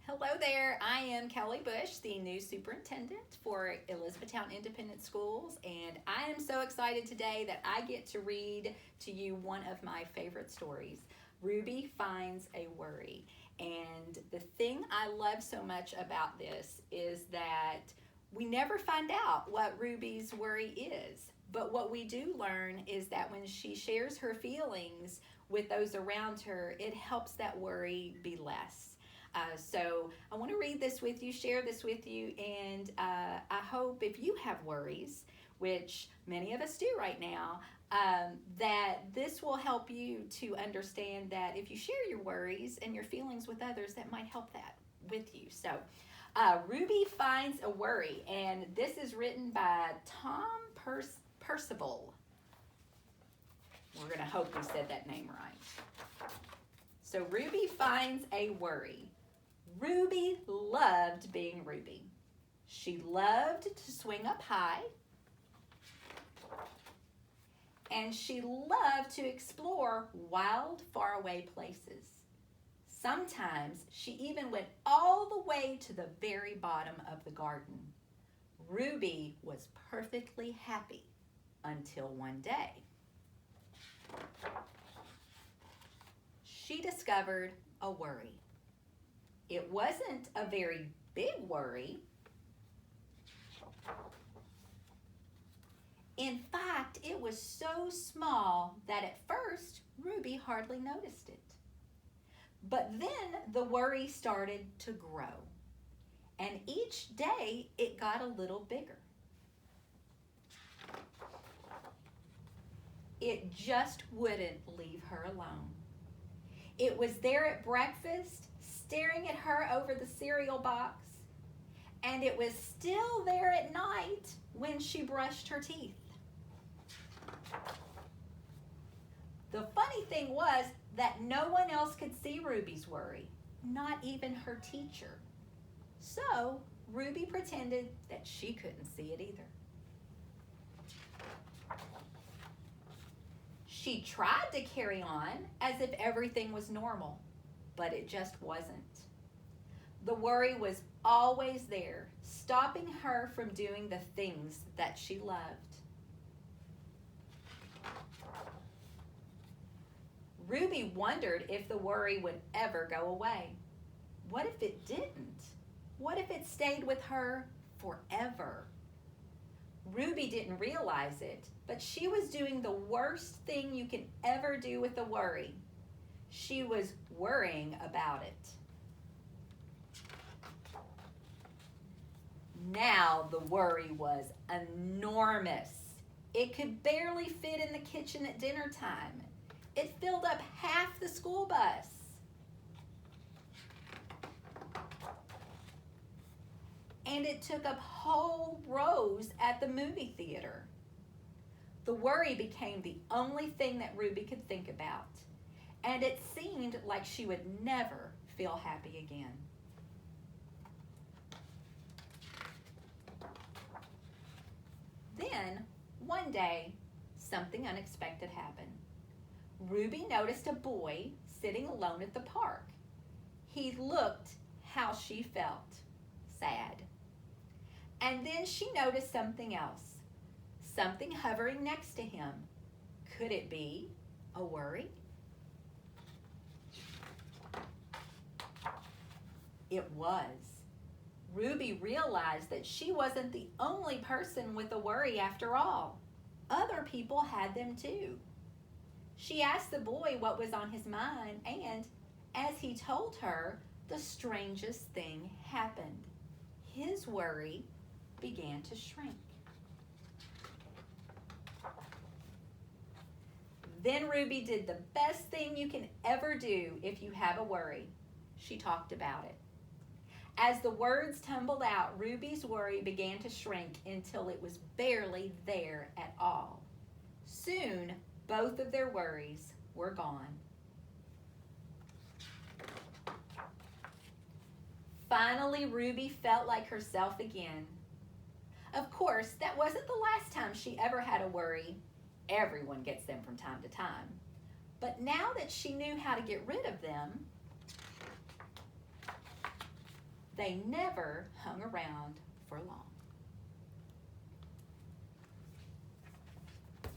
Hello there, I am Kelli Bush, the new superintendent for Elizabethtown Independent Schools, and I am so excited today that I get to read to you one of my favorite stories, Ruby Finds a Worry. And the thing I love so much about this is that we never find out what Ruby's worry is, but what we do learn is that when she shares her feelings with those around her, it helps that worry be less. So I want to read this with you, share this with you, and I hope if you have worries, which many of us do right now, that this will help you to understand that if you share your worries and your feelings with others, that might help that with you. So Ruby Finds a Worry, and this is written by Tom Percival. We're going to hope we said that name right. So Ruby Finds a Worry. Ruby loved being Ruby. She loved to swing up high, and she loved to explore wild, faraway places. Sometimes she even went all the way to the very bottom of the garden. Ruby was perfectly happy until one day. She discovered a worry. It wasn't a very big worry. In fact, it was so small that at first Ruby hardly noticed it. But then the worry started to grow, and each day it got a little bigger. It just wouldn't leave her alone. It was there at breakfast, staring at her over the cereal box, and it was still there at night when she brushed her teeth. The funny thing was that no one else could see Ruby's worry, not even her teacher. So Ruby pretended that she couldn't see it either. She tried to carry on as if everything was normal, but it just wasn't. The worry was always there, stopping her from doing the things that she loved. Ruby wondered if the worry would ever go away. What if it didn't? What if it stayed with her forever? Ruby didn't realize it, but she was doing the worst thing you can ever do with a worry. She was worrying about it. Now the worry was enormous. It could barely fit in the kitchen at dinner time. It filled up half the school bus. And it took up whole rows at the movie theater. The worry became the only thing that Ruby could think about, and it seemed like she would never feel happy again. Then, one day, something unexpected happened. Ruby noticed a boy sitting alone at the park. He looked how she felt, sad. And then she noticed something else, something hovering next to him. Could it be a worry? It was. Ruby realized that she wasn't the only person with a worry after all. Other people had them too. She asked the boy what was on his mind, and as he told her, the strangest thing happened. His worry began to shrink. Then Ruby did the best thing you can ever do if you have a worry. She talked about it. As the words tumbled out, Ruby's worry began to shrink until it was barely there at all. Soon, both of their worries were gone. Finally, Ruby felt like herself again. Of course, that wasn't the last time she ever had a worry. Everyone gets them from time to time. But now that she knew how to get rid of them, they never hung around for long.